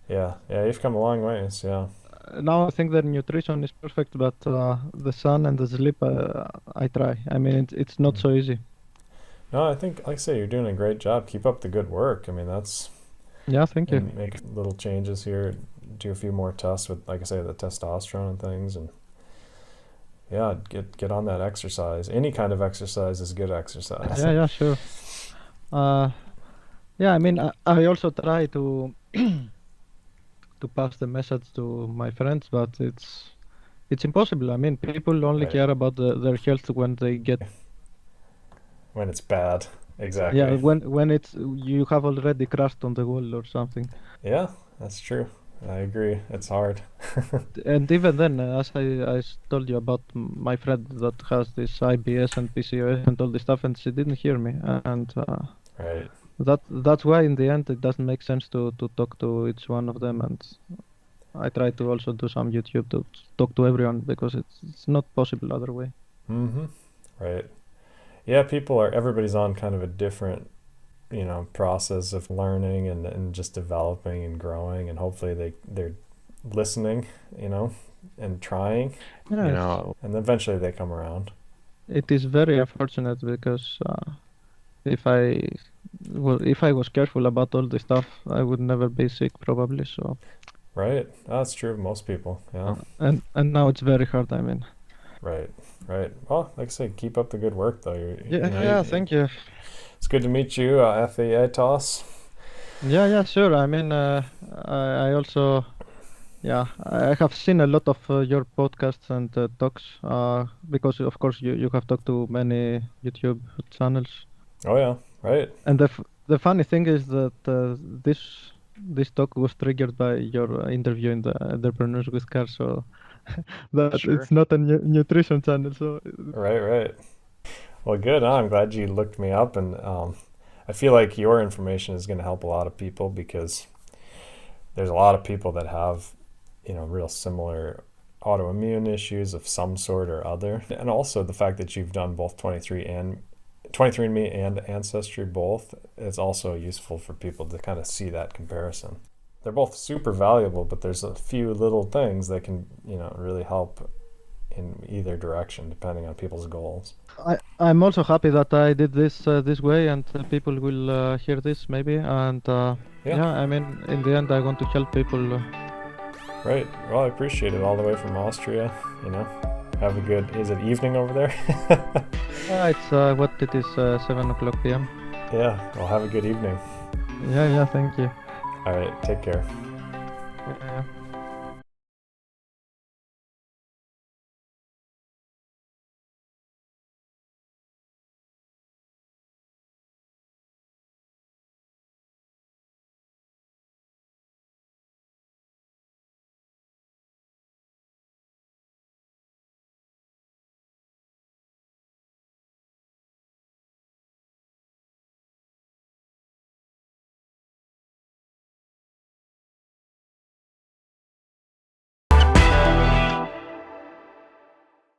Yeah, you've come a long ways, yeah. Now I think the nutrition is perfect, but the sun and the sleep, I try. I mean, it's not so easy. No, I think, like I say, you're doing a great job. Keep up the good work. I mean, that's... Yeah, thank you. And make little changes here, do a few more tests with, like I say, the testosterone and things, and yeah, get on that exercise. Any kind of exercise is good exercise. Yeah, sure. Yeah, I mean, I also try to to pass the message to my friends, but it's impossible. I mean, people only Right. care about their health when they get When it's bad, exactly. yeah, when it's you have already crashed on the wall or something. Yeah, that's true. I agree. It's hard. And even then, as I told you about my friend that has this IBS and PCOS and all this stuff, and she didn't hear me, and Right. that's why in the end it doesn't make sense to talk to each one of them, and I try to also do some YouTube to talk to everyone because it's not possible other way. Mm-hmm. Right. Yeah, everybody's on kind of a different, process of learning and just developing and growing, and hopefully they're listening, and trying, Yeah, and eventually they come around. it is very unfortunate because if I was careful about all this stuff, I would never be sick probably. So Right. That's true of most people. Yeah. and now it's very hard. I mean, Right. Well, like I say, keep up the good work, though. thank you. It's good to meet you, Atheatos. Yeah, sure. I mean, I also, yeah, I have seen a lot of your podcasts and talks because, of course, you have talked to many YouTube channels. Oh yeah, right. And the funny thing is that this talk was triggered by your interview in the Entrepreneurs with Cars, so that Sure. it's not a nutrition channel. So Right. Well, good. I'm glad you looked me up, and I feel like your information is going to help a lot of people, because there's a lot of people that have, real similar autoimmune issues of some sort or other. And also the fact that you've done both 23andMe and Ancestry both is also useful for people to kind of see that comparison. They're both super valuable, but there's a few little things that can, really help in either direction depending on people's goals. I'm also happy that I did this this way, and people will hear this maybe. And yeah, I mean, in the end, I want to help people. Right. Well, I appreciate it all the way from Austria. Have a good. Is it evening over there? It's what it is, 7:00 p.m. Yeah. Well, have a good evening. Yeah, thank you. All right. Take care. Yeah.